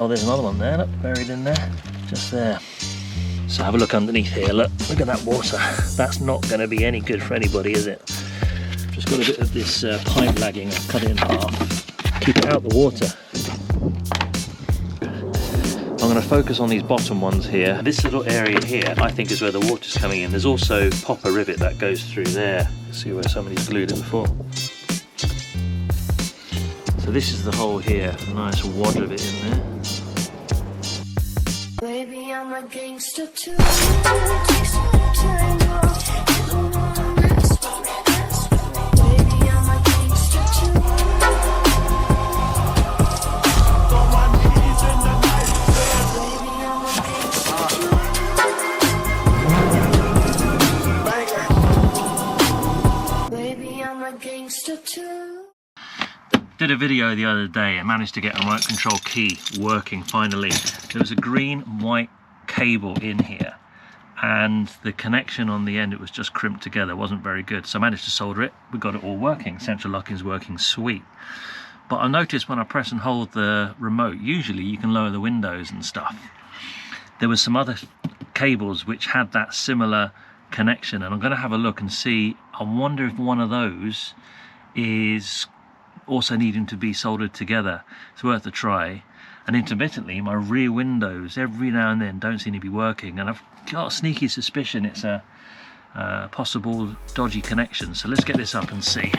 Oh, there's another one there, look, buried in there, just there. So have a look underneath here, look at that water. That's not going to be any good for anybody, is it? Just got a bit of this pipe lagging, I've cut it in half. Keep it out the water. I'm going to focus on these bottom ones here. This little area here, I think, is where the water's coming in. There's also popper rivet that goes through there. See where somebody's glued it before. So this is the hole here, a nice wad of it in there. Baby, I'm a gangster too. Did a video the other day and managed to get a remote control key working finally. There was a green and white cable in here and the connection on the end, it was just crimped together, wasn't very good. So I managed to solder it, we got it all working. Central locking's working sweet. But I noticed when I press and hold the remote, usually you can lower the windows and stuff. There was some other cables which had that similar connection, and I'm going to have a look and see. I wonder if one of those is also needing to be soldered together. It's worth a try. And intermittently my rear windows every now and then don't seem to be working, and I've got a sneaky suspicion it's a possible dodgy connection. So let's get this up and see.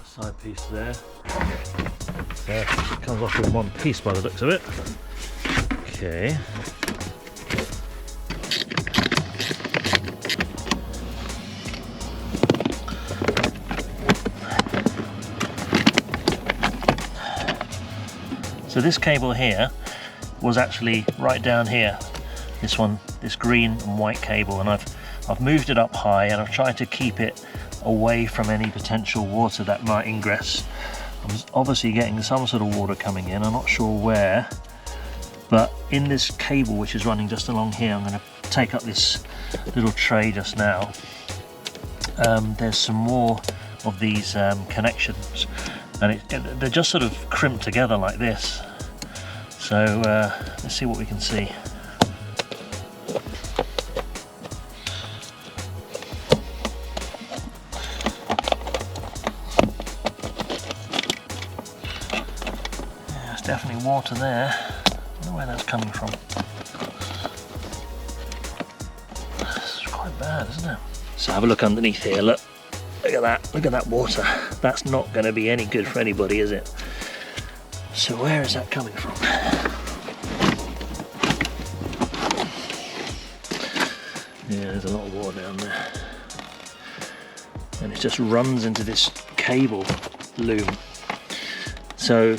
Side piece there. There, it comes off in one piece by the looks of it. Okay. So this cable here was actually right down here, this one, this green and white cable, and I've moved it up high and I've tried to keep it away from any potential water that might ingress. I'm obviously getting some sort of water coming in, I'm not sure where, but in this cable which is running just along here, I'm going to take up this little tray just now. There's some more of these connections, and they're just sort of crimped together like this. So let's see what we can see. Yeah, there's definitely water there. I wonder where that's coming from. This is quite bad, isn't it? So have a look underneath here, look at that water. That's not going to be any good for anybody, is it? So where is that coming from? Yeah, there's a lot of water down there. And it just runs into this cable loom. So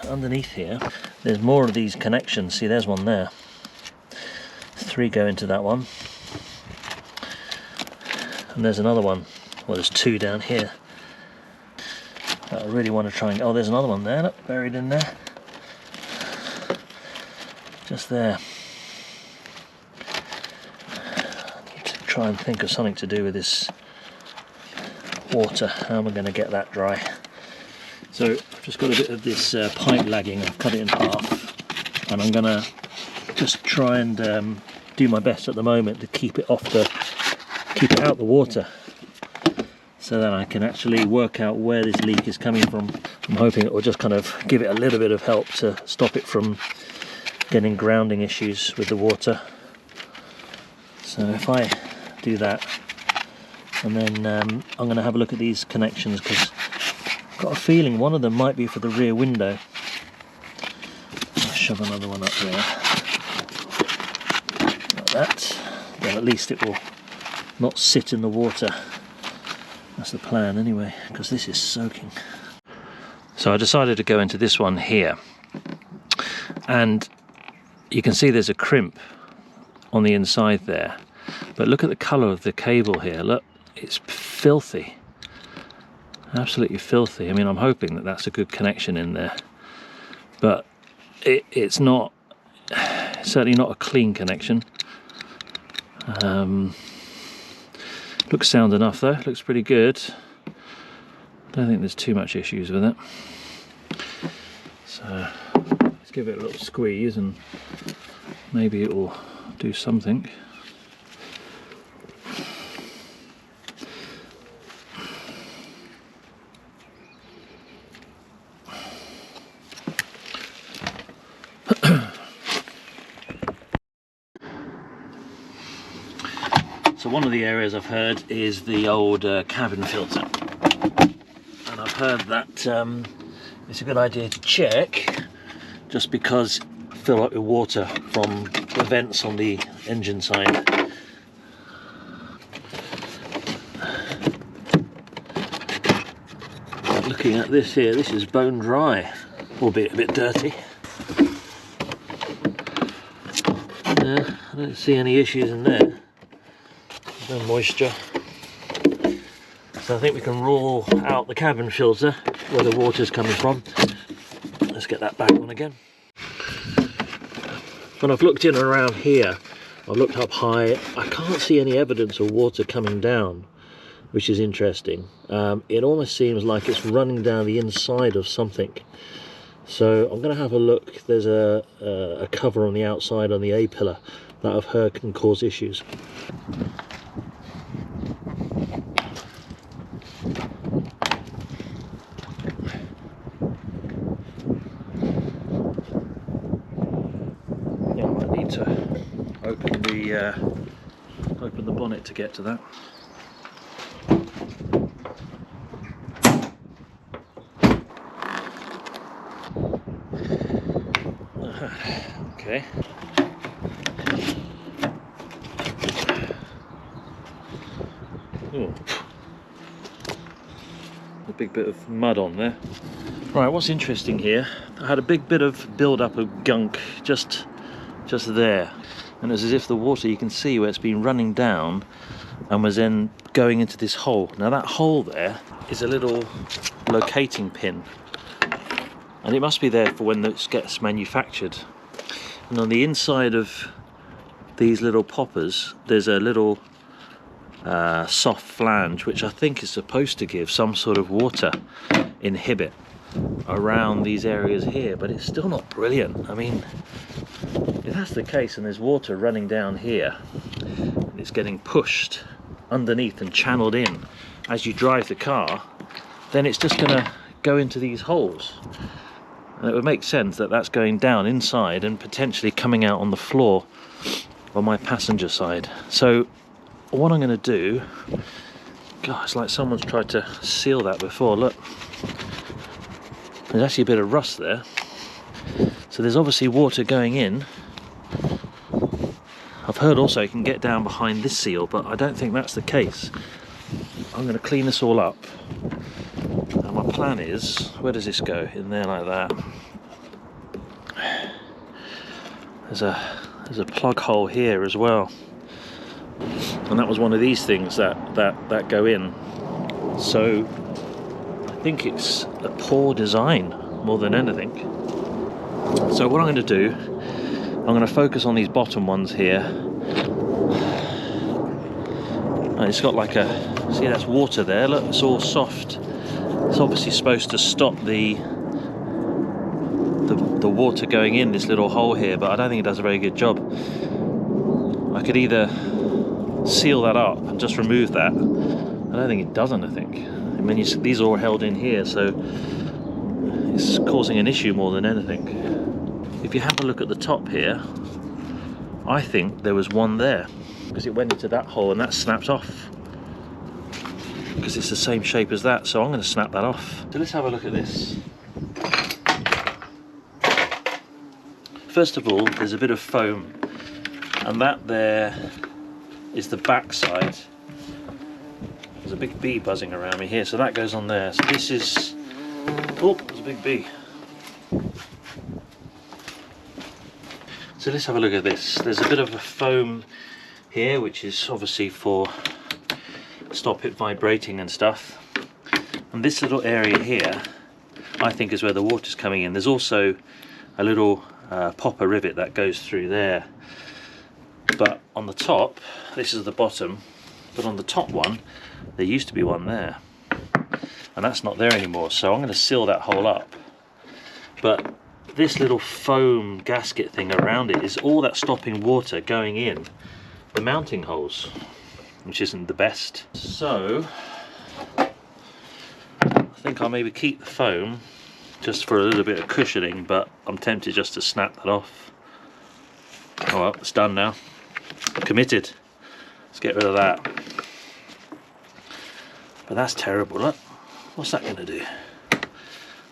underneath here, there's more of these connections. See, there's one there. 3 go into that one. And there's another one. Well, there's 2 down here. I really want to try and... Oh, there's another one there, look, buried in there. Just there. I need to try and think of something to do with this water. How am I going to get that dry? So I've just got a bit of this pipe lagging. I've cut it in half, and I'm going to just try and do my best at the moment to keep it out the water, so that I can actually work out where this leak is coming from. I'm hoping it will just kind of give it a little bit of help to stop it from getting grounding issues with the water. So if I do that, and then I'm going to have a look at these connections, because I've got a feeling one of them might be for the rear window. I'll shove another one up there, like that. Then at least it will not sit in the water. That's the plan anyway, because this is soaking. So I decided to go into this one here, and you can see there's a crimp on the inside there, but look at the colour of the cable here. Look, it's filthy, absolutely filthy. I mean, I'm hoping that that's a good connection in there, but it's not, certainly not a clean connection. Looks sound enough though, looks pretty good. Don't think there's too much issues with it. So let's give it a little squeeze and maybe it will do something. So one of the areas I've heard is the old cabin filter, and I've heard that it's a good idea to check, just because fill up with water from the vents on the engine side. But looking at this here, this is bone dry, albeit a bit dirty. I don't see any issues in there. No moisture. So I think we can rule out the cabin filter where the water's coming from. Let's get that back on again. When I've looked in and around here, I've looked up high, I can't see any evidence of water coming down, which is interesting. It almost seems like it's running down the inside of something. So I'm going to have a look. There's a cover on the outside on the A-pillar that I've heard can cause issues. To open the bonnet to get to that. Okay. Ooh. A big bit of mud on there. Right, what's interesting here, I had a big bit of build-up of gunk just there, and it's as if the water, you can see where it's been running down and was then going into this hole. Now that hole there is a little locating pin, and it must be there for when this gets manufactured. And on the inside of these little poppers there's a little soft flange, which I think is supposed to give some sort of water inhibit around these areas here, but it's still not brilliant. I mean, if that's the case and there's water running down here and it's getting pushed underneath and channeled in as you drive the car, then it's just going to go into these holes, and it would make sense that that's going down inside and potentially coming out on the floor on my passenger side. So what I'm going to do, God, it's like someone's tried to seal that before. Look, there's actually a bit of rust there, so there's obviously water going in. I've heard also you can get down behind this seal, but I don't think that's the case. I'm going to clean this all up, and my plan is, where does this go? In there like that. There's a plug hole here as well, and that was one of these things that go in. So I think it's a poor design more than anything. So what I'm going to do, I'm going to focus on these bottom ones here. And it's got like a, see, that's water there, look, it's all soft. It's obviously supposed to stop the water going in this little hole here, but I don't think it does a very good job. I could either seal that up and just remove that. I don't think it does anything. I mean, these are all held in here, so it's causing an issue more than anything. If you have a look at the top here, I think there was one there, because it went into that hole and that snapped off, because it's the same shape as that. So I'm going to snap that off. So let's have a look at this. First of all, there's a bit of foam, and that there is the back side. There's a big bee buzzing around me here, so that goes on there. So this is, oh, there's a big bee. So let's have a look at this. There's a bit of a foam here, which is obviously for stop it vibrating and stuff. And this little area here, I think, is where the water's coming in. There's also a little popper rivet that goes through there. But on the top, this is the bottom, but on the top one there used to be one there, and that's not there anymore, so I'm going to seal that hole up. But this little foam gasket thing around it is all that stopping water going in the mounting holes, which isn't the best. So I think I'll maybe keep the foam just for a little bit of cushioning, but I'm tempted just to snap that off. Oh well, it's done now. Committed. Let's get rid of that. But that's terrible, look. What's that going to do?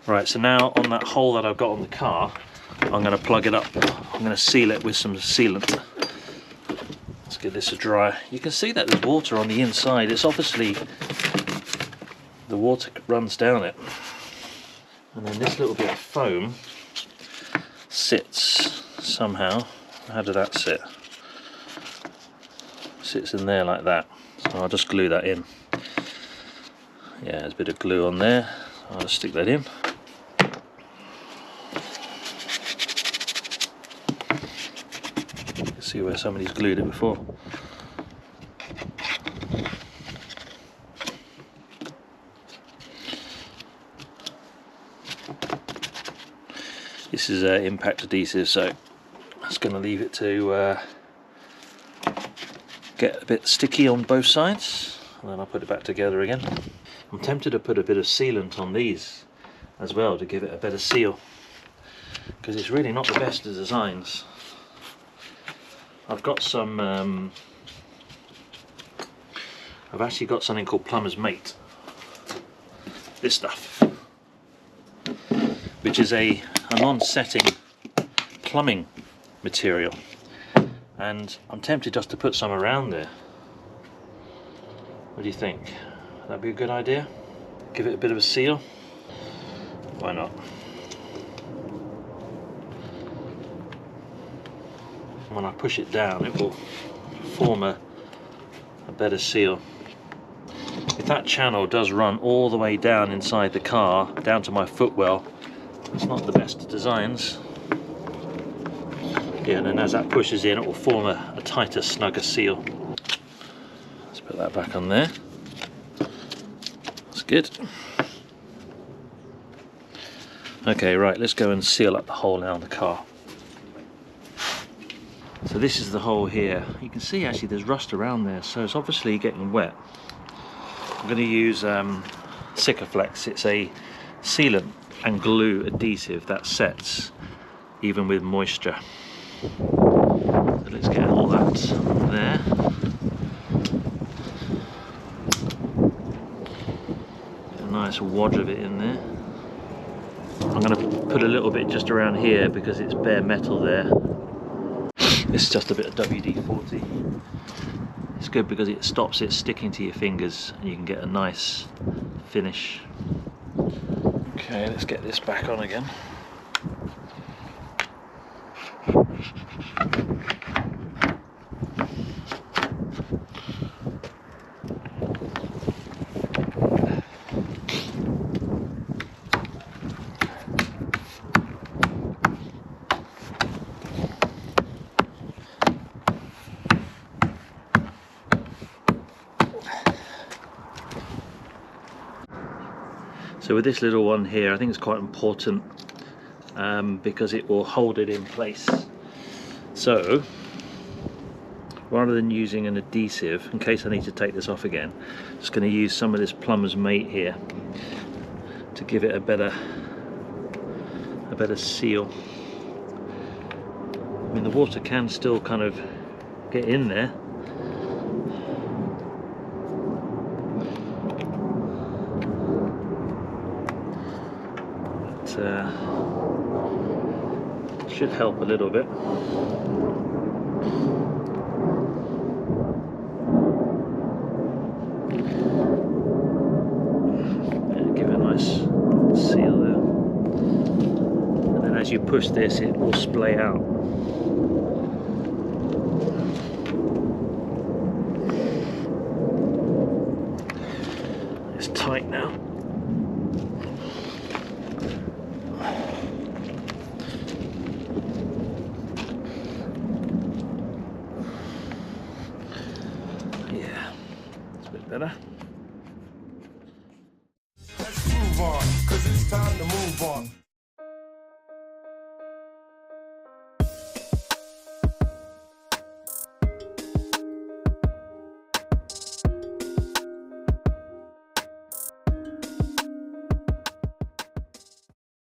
Right, so now on that hole that I've got on the car, I'm going to plug it up. I'm going to seal it with some sealant. Let's give this a dry. You can see that there's water on the inside. It's obviously, the water runs down it. And then this little bit of foam sits somehow. How did that sit? Sits in there like that. So I'll just glue that in. Yeah, there's a bit of glue on there. I'll just stick that in. See where somebody's glued it before. This is impact adhesive, so I'm just going to leave it to get a bit sticky on both sides, and then I'll put it back together again. I'm tempted to put a bit of sealant on these as well to give it a better seal, because it's really not the best of designs. I've got some, I've actually got something called Plumber's Mate, this stuff, which is a non-setting plumbing material, and I'm tempted just to put some around there. What do you think? That'd be a good idea? Give it a bit of a seal? Why not? When I push it down, it will form a better seal. If that channel does run all the way down inside the car, down to my footwell, it's not the best of designs. Yeah, and then as that pushes in, it will form a tighter, snugger seal. Let's put that back on there. That's good. Okay, right, let's go and seal up the hole now in the car. So this is the hole here. You can see actually there's rust around there, so it's obviously getting wet. I'm going to use Sikaflex. It's a sealant and glue adhesive that sets even with moisture. So let's get all that there. Get a nice wad of it in there. I'm going to put a little bit just around here because it's bare metal there. It's just a bit of WD-40. It's good because it stops it sticking to your fingers and you can get a nice finish. Okay, let's get this back on again. So with this little one here, I think it's quite important because it will hold it in place. So rather than using an adhesive, in case I need to take this off again, I'm just going to use some of this Plumber's Mate here to give it a better seal. I mean, the water can still kind of get in there. Should help a little bit. Yeah, give it a nice seal there. And then as you push this, it will splay out. It's tight now. better. Let's groove on, 'cause it's time to move on.